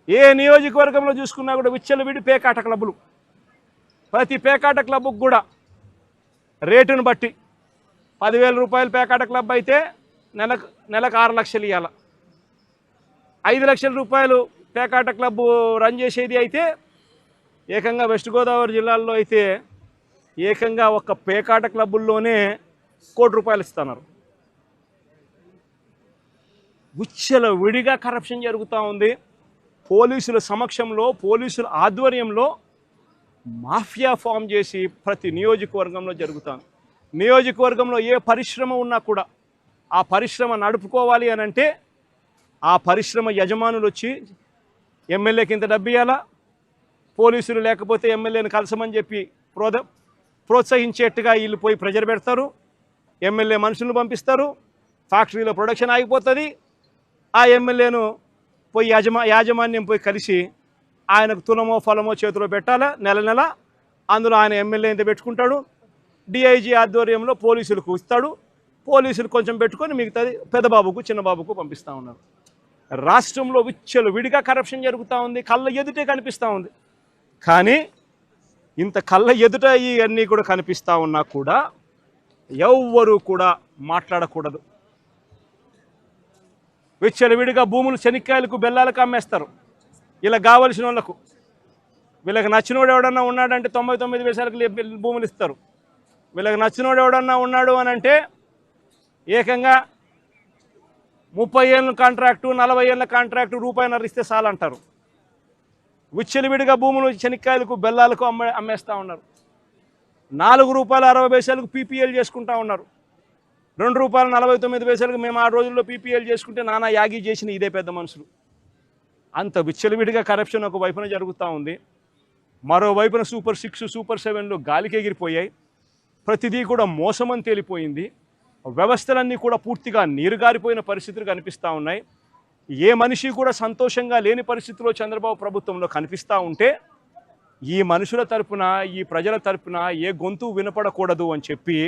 ఏ నియోజకవర్గంలో చూసుకున్నా కూడా విచ్చలవిడి పేకాట క్లబ్బులు. ప్రతి పేకాట క్లబ్కు కూడా రేటును బట్టి 10,000 రూపాయలు పేకాట క్లబ్ అయితే నెలకు 6 లక్షలు ఇవ్వాలి. 5 లక్షల రూపాయలు పేకాట క్లబ్ రన్ చేసేది అయితే ఏకంగా వెస్ట్ గోదావరి జిల్లాలో అయితే ఏకంగా ఒక పేకాట క్లబ్బుల్లోనే ₹1 కోటి ఇస్తున్నారు. విడిగా కరప్షన్ జరుగుతూ ఉంది. పోలీసుల సమక్షంలో, పోలీసుల ఆధ్వర్యంలో మాఫియా ఫామ్ చేసి ప్రతి నియోజకవర్గంలో జరుగుతుంది. నియోజకవర్గంలో ఏ పరిశ్రమ ఉన్నా కూడా ఆ పరిశ్రమ నడుపుకోవాలి అని అంటే ఆ పరిశ్రమ యజమానులు వచ్చి ఎమ్మెల్యేకి ఇంత డబ్బు ఇవ్వాలా, పోలీసులు లేకపోతే ఎమ్మెల్యేని కలసమని చెప్పి ప్రోత్సహించేట్టుగా వీళ్ళు పోయి ప్రెజర్ పెడతారు. ఎమ్మెల్యే మనుషులను పంపిస్తారు. ఫ్యాక్టరీలో ప్రొడక్షన్ ఆగిపోతుంది. ఆ ఎమ్మెల్యేను పోయి యాజమాన్యం పోయి కలిసి ఆయనకు తులమో ఫలమో చేతిలో పెట్టాలా నెల. అందులో ఆయన ఎమ్మెల్యే ఇంత పెట్టుకుంటాడు. డిఐజీ ఆధ్వర్యంలో పోలీసులకు ఇస్తాడు. పోలీసులు కొంచెం పెట్టుకొని మిగతాది పెద్దబాబుకు చిన్నబాబుకు పంపిస్తూ ఉన్నారు. రాష్ట్రంలో విడిగా కరప్షన్ జరుగుతూ ఉంది. కళ్ళ ఎదుటే కనిపిస్తూ ఉంది. కానీ ఇంత కళ్ళ ఎదుట ఇవన్నీ కూడా కనిపిస్తూ ఉన్నా కూడా ఎవ్వరూ కూడా మాట్లాడకూడదు. విడిగా భూములు శనిక్కాయలకు బెల్లాలకు అమ్మేస్తారు. ఇలా కావలసిన వాళ్ళకు, వీళ్ళకి నచ్చినోడు ఎవడన్నా ఉన్నాడంటే 99 పైసలకు భూములు ఇస్తారు. వీళ్ళకి నచ్చినోడు ఎవడన్నా ఉన్నాడు అని అంటే ఏకంగా 30 ఏళ్ళ కాంట్రాక్టు, 40 ఏళ్ళ కాంట్రాక్టు ₹1.5 ఇస్తే చాలంటారు. విడిగా భూములు శనిక్కాయలకు బెల్లాలకు అమ్మేస్తూ ఉన్నారు. ₹4.60 పీపీఎల్ చేసుకుంటా ఉన్నారు. ₹2.49 మేము ఆ రోజుల్లో పీపీఎల్ చేసుకుంటే నానా యాగి చేసిన ఇదే పెద్ద మనుషులు. అంత విచ్చలవిడిగా కరప్షన్ ఒక వైపున జరుగుతూ ఉంది. మరోవైపున సూపర్ 6, సూపర్ 7లు గాలికి ఎగిరిపోయాయి. ప్రతిదీ కూడా మోసమని తేలిపోయింది. వ్యవస్థలన్నీ కూడా పూర్తిగా నీరుగారిపోయిన పరిస్థితులు కనిపిస్తూ ఉన్నాయి. ఏ మనిషి కూడా సంతోషంగా లేని పరిస్థితిలో చంద్రబాబు ప్రభుత్వంలో కనిపిస్తూ ఉంటే ఈ మనుషుల తరపున, ఈ ప్రజల తరపున ఏ గొంతు వినపడకూడదు అని చెప్పి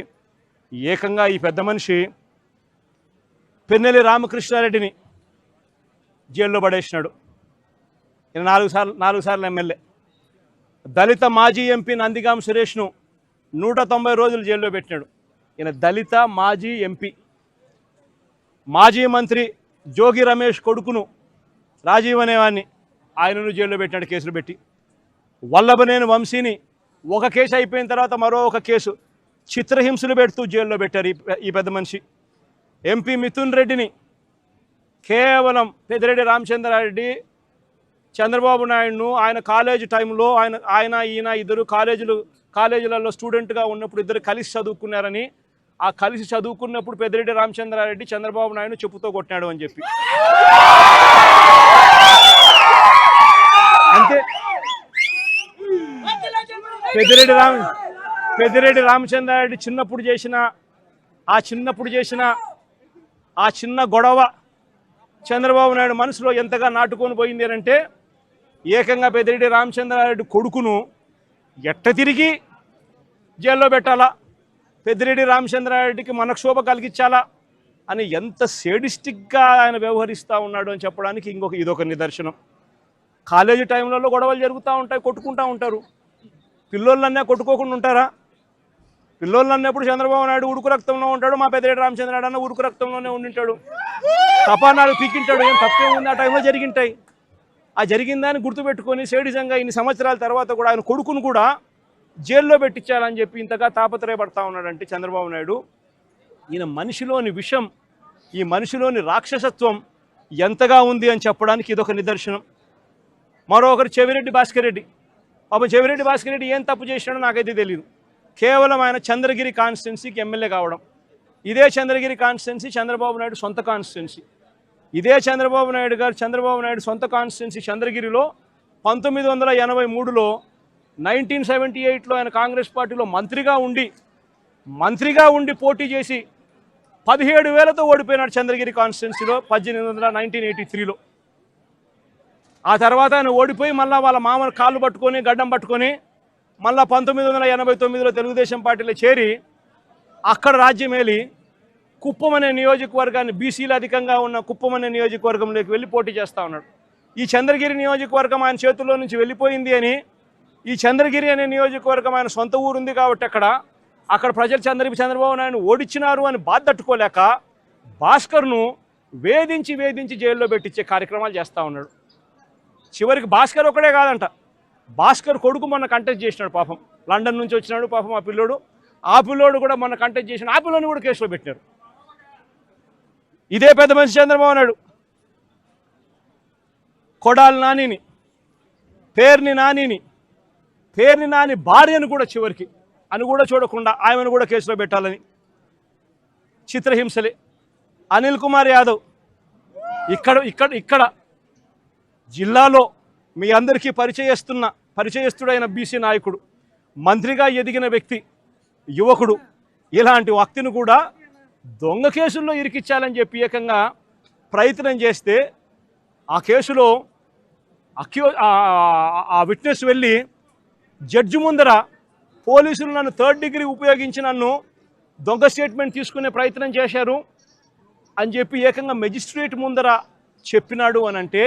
ఏకంగా ఈ పెద్ద మనిషి పెన్నెల్లి రామకృష్ణారెడ్డిని జైల్లో పడేసినాడు. ఈయన 4 సార్లు ఎమ్మెల్యే. దళిత మాజీ ఎంపీ నందిగాం సురేష్ను 190 రోజులు జైల్లో పెట్టినాడు. ఈయన దళిత మాజీ ఎంపీ. మాజీ మంత్రి జోగి రమేష్ కొడుకును రాజీవ్ అనేవాడిని ఆయనను జైల్లో పెట్టినాడు కేసులు పెట్టి. వల్లభనేని వంశీని ఒక కేసు అయిపోయిన తర్వాత మరో ఒక కేసు చిత్రహింసలు పెడుతూ జైల్లో పెట్టారు ఈ పెద్ద మనిషి. ఎంపీ మిథున్ రెడ్డిని కేవలం పెద్దిరెడ్డి రామచంద్రారెడ్డి చంద్రబాబు నాయుడును ఆయన కాలేజీ టైంలో ఈయన ఇద్దరు కాలేజీలలో స్టూడెంట్గా ఉన్నప్పుడు ఇద్దరు కలిసి చదువుకున్నారని, ఆ కలిసి చదువుకున్నప్పుడు పెద్దిరెడ్డి రామచంద్రారెడ్డి చంద్రబాబు నాయుడు చెప్పుతో కొట్టినాడు అని చెప్పి. అంతే. పెద్దిరెడ్డి రామచంద్రారెడ్డి చిన్నప్పుడు చేసిన ఆ చిన్న గొడవ చంద్రబాబు నాయుడు మనసులో ఎంతగా నాటుకొని పోయింది అంటే ఏకంగా పెద్దిరెడ్డి రామచంద్రారెడ్డి కొడుకును ఎట్ట తిరిగి జైల్లో పెట్టాలా, పెద్దిరెడ్డి రామచంద్రారెడ్డికి మనక్షోభ కలిగించాలా అని ఎంత సేడిస్టిక్గా ఆయన వ్యవహరిస్తూ ఉన్నాడు అని చెప్పడానికి ఇదొక నిదర్శనం. కాలేజీ టైంలలో గొడవలు జరుగుతూ ఉంటాయి, కొట్టుకుంటూ ఉంటారు. పిల్లోళ్ళన్నా కొట్టుకోకుండా ఉంటారా? పిల్లోళ్ళన్నప్పుడు చంద్రబాబు నాయుడు ఉడుకు రక్తంలో ఉంటాడు, మా పెద్దిరెడ్డి రామచంద్రారెడ్డి అన్న ఉడుకు రక్తంలోనే ఉండింటాడు. తపానాలు పీకింటాడు. ఏం తప్పేముంది? ఆ టైంలో జరిగింటాయి. ఆ జరిగిందని గుర్తుపెట్టుకొని సేడిజంగా ఇన్ని సంవత్సరాల తర్వాత కూడా ఆయన కొడుకును కూడా జైల్లో పెట్టించాలని చెప్పి ఇంతగా తాపత్రయపడతా ఉన్నాడంటే చంద్రబాబు నాయుడు, ఈయన మనిషిలోని విషం, ఈ మనిషిలోని రాక్షసత్వం ఎంతగా ఉంది అని చెప్పడానికి ఇదొక నిదర్శనం. మరొకరు చెవిరెడ్డి భాస్కర్ రెడ్డి. పాపం చెవిరెడ్డి భాస్కర్ రెడ్డి ఏం తప్పు చేసినాడో నాకైతే తెలియదు. కేవలం ఆయన చంద్రగిరి కాన్స్టిట్యున్సీకి ఎమ్మెల్యే కావడం. ఇదే చంద్రగిరి కాన్స్టిట్యున్సీ చంద్రబాబు నాయుడు సొంత కాన్స్టిట్యున్సీ. ఇదే చంద్రబాబు నాయుడు సొంత కాన్స్టిట్యున్సీ చంద్రగిరిలో 1983లో 1978లో ఆయన కాంగ్రెస్ పార్టీలో మంత్రిగా ఉండి పోటీ చేసి 17,000తో ఓడిపోయినాడు చంద్రగిరి కాన్స్టిట్యున్సీలో 1983లో. ఆ తర్వాత ఆయన ఓడిపోయి మళ్ళీ వాళ్ళ మామను కాళ్ళు పట్టుకొని గడ్డం పట్టుకొని మళ్ళీ 1989లో తెలుగుదేశం పార్టీలో చేరి అక్కడ రాజ్యమేలి కుప్పం అనే నియోజకవర్గాన్ని, బీసీలు అధికంగా ఉన్న కుప్పం అనే నియోజకవర్గంలోకి వెళ్ళి పోటీ చేస్తూ ఉన్నాడు. ఈ చంద్రగిరి నియోజకవర్గం ఆయన చేతుల్లో నుంచి వెళ్ళిపోయింది అని, ఈ చంద్రగిరి అనే నియోజకవర్గం ఆయన సొంత ఊరు ఉంది కాబట్టి అక్కడ ప్రజలు చంద్రబాబు నాయుడు ఓడించినారు అని బాధ తట్టుకోలేక భాస్కర్ను వేధించి జైల్లో పెట్టించే కార్యక్రమాలు చేస్తూ ఉన్నాడు. చివరికి భాస్కర్ ఒకడే కాదంట, భాస్కర్ కొడుకు మొన్న కంటెస్ట్ చేసినాడు పాపం, లండన్ నుంచి వచ్చినాడు పాపం ఆ పిల్లోడు కూడా మొన్న కంటెస్ట్ చేసిన ఆ పిల్లోని కూడా కేసులో పెట్టినారు. ఇదే పెద్ద మనిషి చంద్రబాబు నాయుడు కొడాలి నానిని, పేర్ని నాని భార్యను కూడా చివరికి అని కూడా చూడకుండా ఆమెను కూడా కేసులో పెట్టాలని చిత్రహింసలే. అనిల్ కుమార్ యాదవ్ ఇక్కడ జిల్లాలో మీ అందరికీ పరిచయస్తుడైన బీసీ నాయకుడు, మంత్రిగా ఎదిగిన వ్యక్తి, యువకుడు, ఇలాంటి వ్యక్తిని కూడా దొంగ కేసుల్లో ఇరికిచ్చాలని చెప్పి ఏకంగా ప్రయత్నం చేస్తే ఆ కేసులో ఆ విట్నెస్ వెళ్ళి జడ్జి ముందర పోలీసులు నన్ను 3rd డిగ్రీ ఉపయోగించి నన్ను దొంగ స్టేట్మెంట్ తీసుకునే ప్రయత్నం చేశారు అని చెప్పి ఏకంగా మెజిస్ట్రేట్ ముందర చెప్పినాడు అని అంటే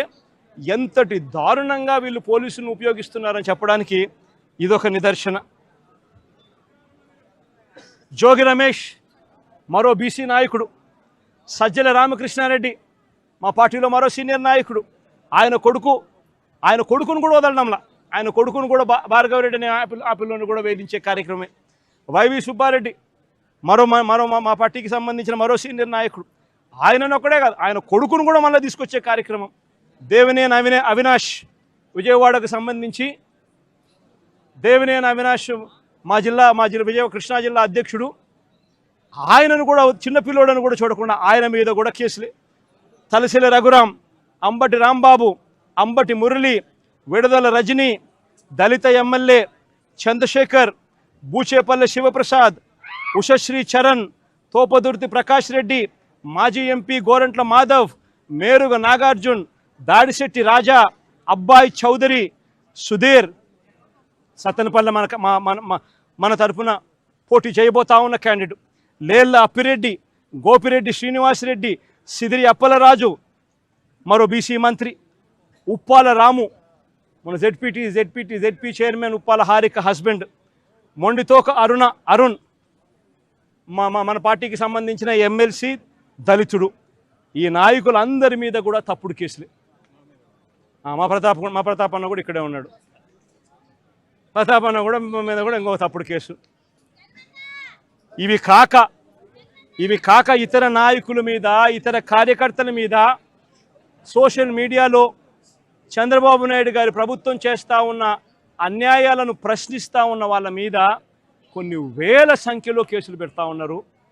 ఎంతటి దారుణంగా వీళ్ళు పోలీసులను ఉపయోగిస్తున్నారని చెప్పడానికి ఇదొక నిదర్శన. జోగి రమేష్ మరో బీసీ నాయకుడు, సజ్జల రామకృష్ణారెడ్డి మా పార్టీలో మరో సీనియర్ నాయకుడు, ఆయన కొడుకును కూడా వదలడంలా, ఆయన కొడుకును కూడా భార్గవరెడ్డి అనే ఆ పిల్లని కూడా వేధించే కార్యక్రమే. వైవి సుబ్బారెడ్డి మరో మా పార్టీకి సంబంధించిన మరో సీనియర్ నాయకుడు, ఆయనను ఒక్కడే కాదు ఆయన కొడుకును కూడా మళ్ళీ తీసుకొచ్చే కార్యక్రమం. దేవినేని అవినాష్ విజయవాడకు సంబంధించి దేవినేని అవినాష్ మా జిల్లా కృష్ణా జిల్లా అధ్యక్షుడు, ఆయనను కూడా చిన్నపిల్లోడని కూడా చూడకుండా ఆయన మీద కూడా కేసులే. తలసిల రఘురాం, అంబటి రాంబాబు, అంబటి మురళి, విడుదల రజని, దళిత ఎమ్మెల్యే చంద్రశేఖర్, బూచేపల్లి శివప్రసాద్, ఉషశ్రీ చరణ్, తోపదుర్తి ప్రకాష్ రెడ్డి, మాజీ ఎంపీ గోరంట్ల మాధవ్, మేరుగ నాగార్జున్, దాడిశెట్టి రాజా, అబ్బాయి చౌదరి, సుధీర్, సత్తెనపల్లి మన తరఫున పోటీ చేయబోతా ఉన్న క్యాండిడేట్, లేళ్ల అప్పిరెడ్డి, గోపిరెడ్డి శ్రీనివాసరెడ్డి, సిదిరి అప్పలరాజు, మరో బీసీ మంత్రి ఉప్పాల రాము, మన ZP chairman Uppala Harika husband, Mondithoka Arun మన పార్టీకి సంబంధించిన ఎమ్మెల్సీ దళితుడు. ఈ నాయకులందరి మీద కూడా తప్పుడు కేసులే. మా ప్రతాప్ అన్న కూడా ఇక్కడే ఉన్నాడు, ప్రతాప్ అన్న కూడా మీద కూడా ఇంకో తప్పుడు కేసు. ఇవి కాక ఇతర నాయకుల మీద, ఇతర కార్యకర్తల మీద సోషల్ మీడియాలో చంద్రబాబు నాయుడు గారి ప్రభుత్వం చేస్తూ ఉన్న అన్యాయాలను ప్రశ్నిస్తూ ఉన్న వాళ్ళ మీద కొన్ని వేల సంఖ్యలో కేసులు పెడతా ఉన్నారు.